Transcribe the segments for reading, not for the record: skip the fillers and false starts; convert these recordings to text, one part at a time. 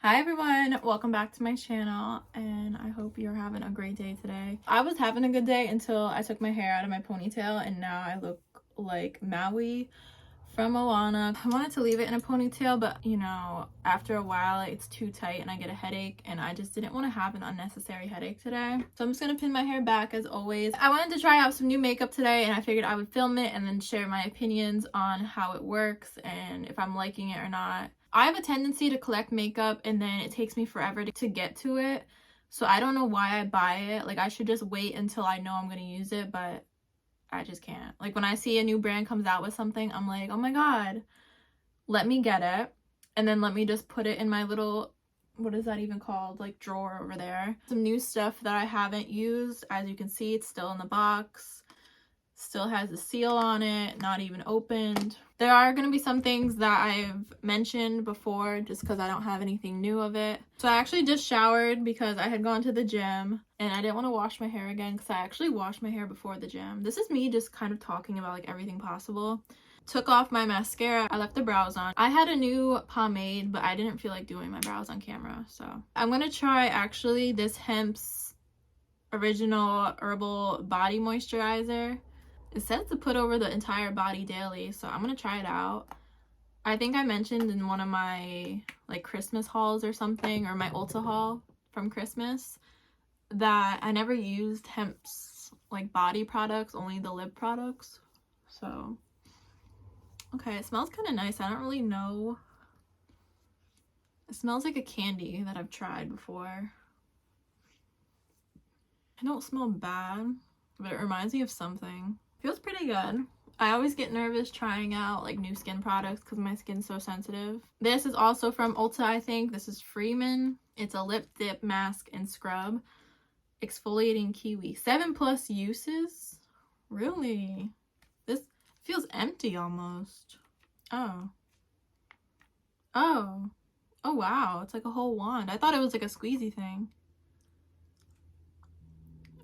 Hi everyone, welcome back to my channel and I hope you're having a great day today. I was having a good day until I took my hair out of my ponytail and now I look like Maui from Moana. I wanted to leave it in a ponytail, but you know, after a while it's too tight and I get a headache and I just didn't want to have an unnecessary headache today. So I'm just gonna pin my hair back as always. I wanted to try out some new makeup today and I figured I would film it and then share my opinions on how it works and if I'm liking it or not. I have a tendency to collect makeup and then it takes me forever to get to it. So I don't know why I buy it. Like I should just wait until I know I'm going to use it, but I just can't. Like when I see a new brand comes out with something, I'm like, oh my God, let me get it. And then let me just put it in my little, what is that even called? Like drawer over there. Some new stuff that I haven't used. As you can see, it's still in the box. Still has a seal on it, not even opened. There are going to be some things that I've mentioned before just because I don't have anything new of it. So I actually just showered because I had gone to the gym and I didn't want to wash my hair again because I actually washed my hair before the gym. This is me just kind of talking about like everything possible. Took off my mascara. I left the brows on. I had a new pomade, but I didn't feel like doing my brows on camera. So I'm going to try actually this Hemp's original herbal body moisturizer. It says to put over the entire body daily, so I'm gonna try it out. I think I mentioned in one of my like Christmas hauls or something, or my Ulta haul from Christmas, that I never used Hemp's like body products, only the lip products. So okay, it smells kind of nice. I don't really know. It smells like a candy that I've tried before. It don't smell bad, but it reminds me of something. Feels pretty good. I always get nervous trying out like new skin products because my skin's so sensitive. This is also from Ulta, I think. This is Freeman. It's a lip dip mask and scrub. Exfoliating kiwi. 7+ uses? Really? This feels empty almost. Oh. Oh. Oh wow. It's like a whole wand. I thought it was like a squeezy thing.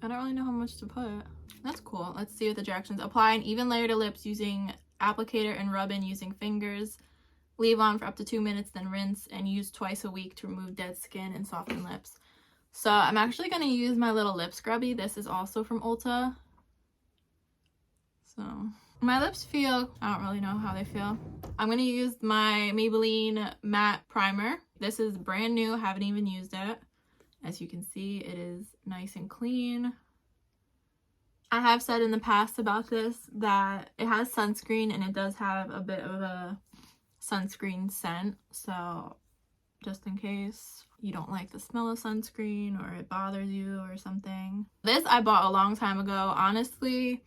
I don't really know how much to put. That's cool. Let's see what the directions. Apply an even layer to lips using applicator and rub in using fingers. Leave on for up to 2 minutes, then rinse and use twice a week to remove dead skin and soften lips. So I'm actually going to use my little lip scrubby. This is also from Ulta. So my lips feel, I don't really know how they feel. I'm going to use my Maybelline matte primer. This is brand new. Haven't even used it. As you can see, it is nice and clean. I have said in the past about this that it has sunscreen and it does have a bit of a sunscreen scent. So just in case you don't like the smell of sunscreen or it bothers you or something. This I bought a long time ago. Honestly,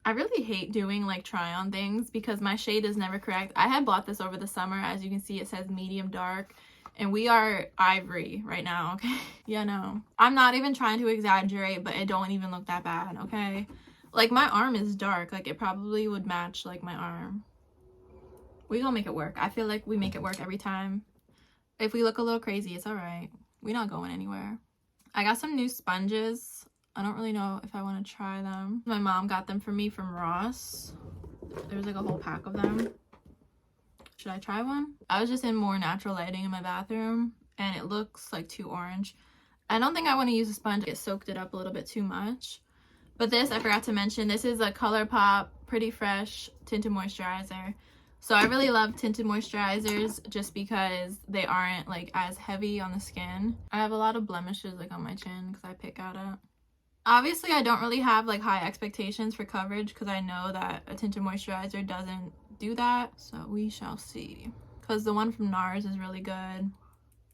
I really hate doing like try on things because my shade is never correct. I had bought this over the summer. As you can see, it says medium dark. And we are ivory right now, okay? Yeah, no. I'm not even trying to exaggerate, but it don't even look that bad, okay? Like, my arm is dark. Like, it probably would match, like, my arm. We gonna make it work. I feel like we make it work every time. If we look a little crazy, it's alright. We're not going anywhere. I got some new sponges. I don't really know if I want to try them. My mom got them for me from Ross. There's, like, a whole pack of them. Should I try one? I was just in more natural lighting in my bathroom and it looks like too orange. I don't think I want to use a sponge. It soaked it up a little bit too much. But this, I forgot to mention, this is a Colourpop Pretty Fresh Tinted Moisturizer. So I really love tinted moisturizers just because they aren't like as heavy on the skin. I have a lot of blemishes like on my chin because I pick at it. Obviously, I don't really have like high expectations for coverage because I know that a tinted moisturizer doesn't do that. So we shall see. Because the one from Nars is really good.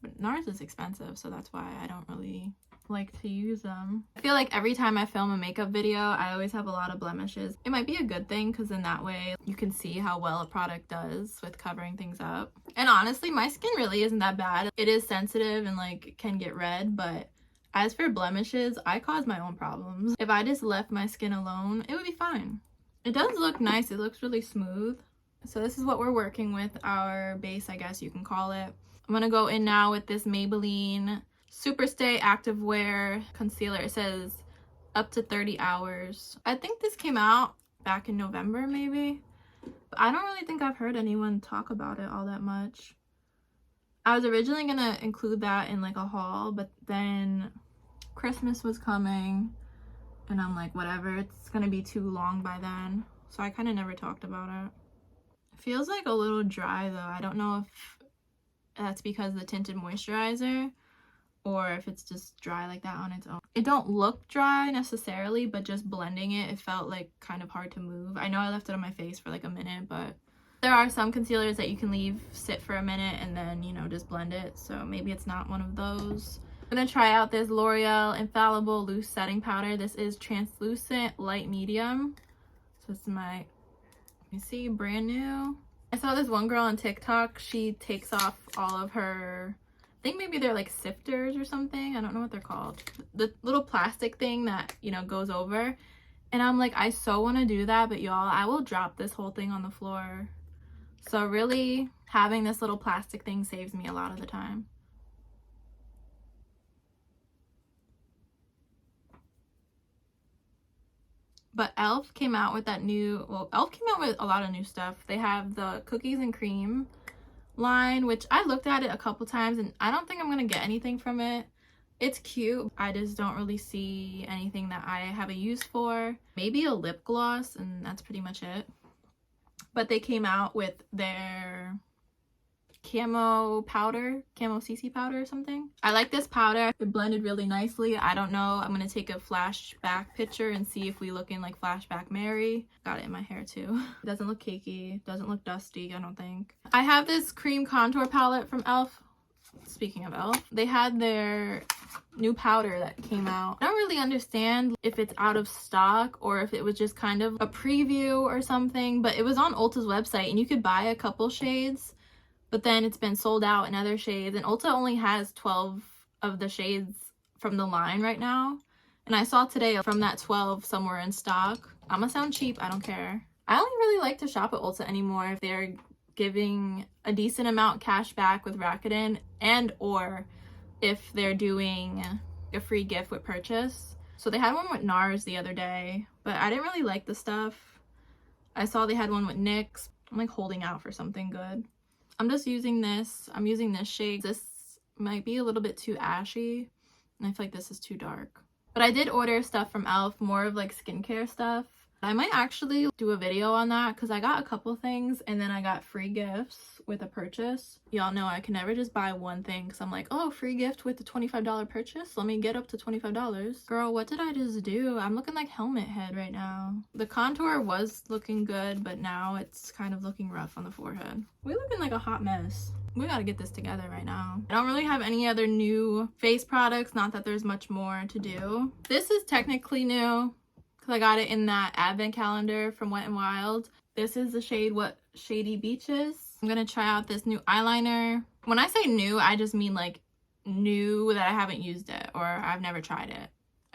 But Nars is expensive, so that's why I don't really like to use them. I feel like every time I film a makeup video, I always have a lot of blemishes. It might be a good thing because in that way you can see how well a product does with covering things up. And honestly, my skin really isn't that bad. It is sensitive and like can get red, but as for blemishes, I cause my own problems. If I just left my skin alone, it would be fine. It does look nice. It looks really smooth. So this is what we're working with, our base, I guess you can call it. I'm going to go in now with this Maybelline Superstay Activewear Concealer. It says up to 30 hours. I think this came out back in November maybe. But I don't really think I've heard anyone talk about it all that much. I was originally gonna include that in like a haul, but then Christmas was coming and I'm like, whatever, it's gonna be too long by then. So I kind of never talked about it. It feels like a little dry though. I don't know if that's because of the tinted moisturizer or if it's just dry like that on its own. It don't look dry necessarily, but just blending it, it felt like kind of hard to move. I know I left it on my face for like a minute, but there are some concealers that you can leave sit for a minute and then, you know, just blend it. So maybe it's not one of those. I'm gonna try out this L'Oreal Infallible Loose Setting Powder. This is translucent light medium. So it's my, let me see, brand new. I saw this one girl on TikTok. She takes off all of her, I think maybe they're like sifters or something. I don't know what they're called. The little plastic thing that, you know, goes over. And I'm like, I so want to do that, but y'all, I will drop this whole thing on the floor. So really, having this little plastic thing saves me a lot of the time. But e.l.f. came out with that new, well, e.l.f. came out with a lot of new stuff. They have the cookies and cream line, which I looked at it a couple times and I don't think I'm going to get anything from it. It's cute. I just don't really see anything that I have a use for. Maybe a lip gloss, and that's pretty much it. But they came out with their camo powder, camo CC powder or something. I like this powder. It blended really nicely. I don't know. I'm going to take a flashback picture and see if we look in like flashback Mary. Got it in my hair too. It doesn't look cakey. Doesn't look dusty, I don't think. I have this cream contour palette from e.l.f. Speaking of e.l.f., they had their new powder that came out. I don't really understand if it's out of stock or if it was just kind of a preview or something, but it was on Ulta's website and you could buy a couple shades, but then it's been sold out in other shades, and Ulta only has 12 of the shades from the line right now. And I saw today from that 12 somewhere in stock. I'm gonna sound cheap, I don't care. I don't really like to shop at Ulta anymore if they're giving a decent amount cash back with Rakuten, and or if they're doing a free gift with purchase. So they had one with Nars the other day, but I didn't really like the stuff. I saw they had one with NYX. I'm like holding out for something good. I'm just using this. I'm using this shade. This might be a little bit too ashy, and I feel like this is too dark. But I did order stuff from e.l.f., more of like skincare stuff. I might actually do a video on that because I got a couple things and then I got free gifts with a purchase. Y'all know I can never just buy one thing because I'm like, oh, free gift with the $25 purchase. Let me get up to $25. Girl, what did I just do? I'm looking like helmet head right now. The contour was looking good, but now it's kind of looking rough on the forehead. We're looking like a hot mess. We gotta get this together right now. I don't really have any other new face products. Not that there's much more to do. This is technically new, I got it in that advent calendar from Wet n Wild. This is the shade What Shady Beaches. I'm gonna try out this new eyeliner. When I say new, I just mean like new that I haven't used it or I've never tried it.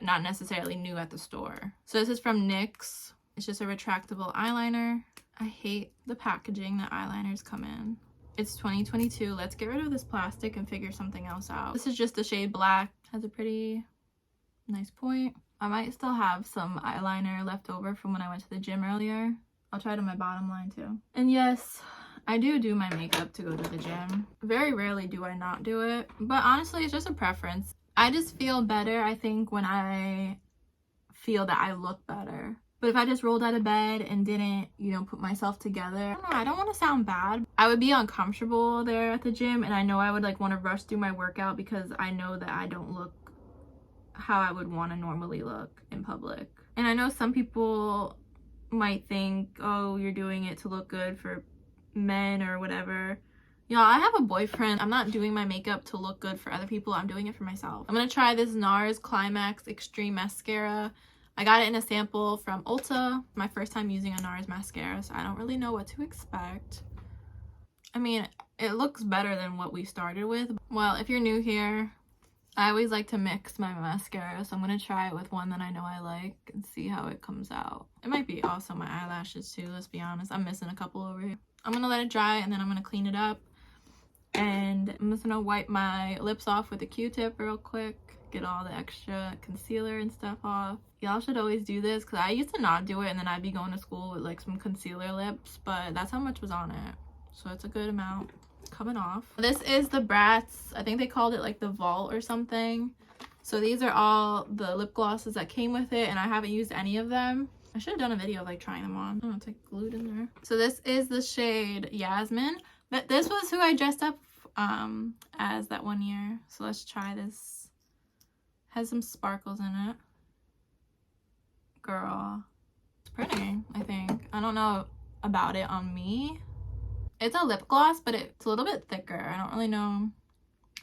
Not necessarily new at the store. So this is from NYX. It's just a retractable eyeliner. I hate the packaging that eyeliners come in. It's 2022. Let's get rid of this plastic and figure something else out. This is just the shade Black. Has a pretty nice point. I might still have some eyeliner left over from when I went to the gym earlier. I'll try it on my bottom line too. And yes, I do my makeup to go to the gym. Very rarely do I not do it, but honestly, it's just a preference. I just feel better, I think, when I feel that I look better. But if I just rolled out of bed and didn't, you know, put myself together, I don't want to sound bad. I would be uncomfortable there at the gym, and I know I would like want to rush through my workout because I know that I don't look how I would want to normally look in public. And I know some people might think, oh, you're doing it to look good for men or whatever. Y'all, I have a boyfriend. I'm not doing my makeup to look good for other people. I'm doing it for myself. I'm gonna try this Nars Climax Extreme Mascara. I got it in a sample from Ulta. My first time using a Nars mascara, so I don't really know what to expect. I mean, it looks better than what we started with. Well, if you're new here, I always like to mix my mascara, so I'm going to try it with one that I know I like and see how it comes out. It might be also my eyelashes too, let's be honest. I'm missing a couple over here. I'm going to let it dry and then I'm going to clean it up. And I'm just going to wipe my lips off with a Q-tip real quick. Get all the extra concealer and stuff off. Y'all should always do this because I used to not do it and then I'd be going to school with like some concealer lips, but that's how much was on it. So it's a good amount. coming off. This is the Bratz. I think they called it like the Vault or something. So these are all the lip glosses that came with it, and I haven't used any of them. I should have done a video of like trying them on. Oh, it's like glued in there. So this is the shade Yasmin. But this was who I dressed up as that one year. So let's try this. Has some sparkles in it. Girl. It's pretty, I think. I don't know about it on me. It's a lip gloss, but it's a little bit thicker. I don't really know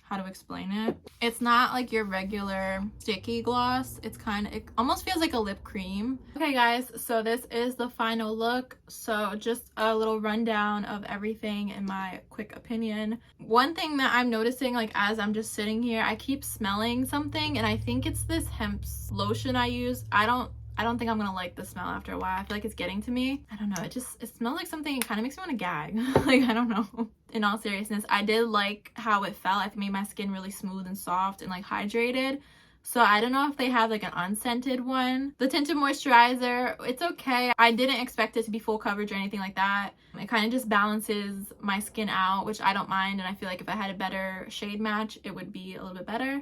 how to explain it. It's not like your regular sticky gloss. It's kind of, it almost feels like a lip cream. Okay guys, so this is the final look. So just a little rundown of everything in my quick opinion. One thing that I'm noticing, like as I'm just sitting here, I keep smelling something, and I think it's this Hemp lotion I use. I don't think I'm gonna like the smell after a while. I feel like it's getting to me. I don't know, it smells like something. It kind of makes me want to gag. Like, I don't know. In all seriousness, I did like how it felt. I made my skin really smooth and soft and like hydrated. So I don't know if they have like an unscented one. The Tinted Moisturizer, it's okay. I didn't expect it to be full coverage or anything like that. It kind of just balances my skin out, which I don't mind. And I feel like if I had a better shade match, it would be a little bit better.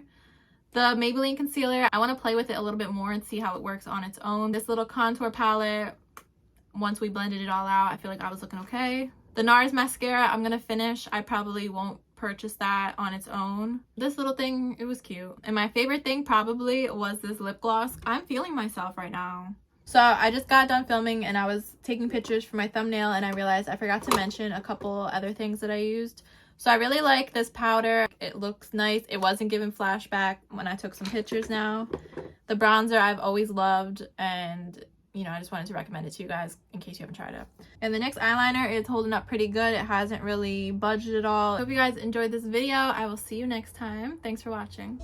The Maybelline Concealer, I want to play with it a little bit more and see how it works on its own. This little contour palette, once we blended it all out, I feel like I was looking okay. The Nars Mascara, I'm going to finish. I probably won't purchase that on its own. This little thing, it was cute. And my favorite thing probably was this lip gloss. I'm feeling myself right now. So I just got done filming and I was taking pictures for my thumbnail, and I realized I forgot to mention a couple other things that I used. So I really like this powder. It looks nice. It wasn't giving flashback when I took some pictures now. The bronzer I've always loved, and you know, I just wanted to recommend it to you guys in case you haven't tried it. And the NYX eyeliner is holding up pretty good. It hasn't really budged at all. Hope you guys enjoyed this video. I will see you next time. Thanks for watching.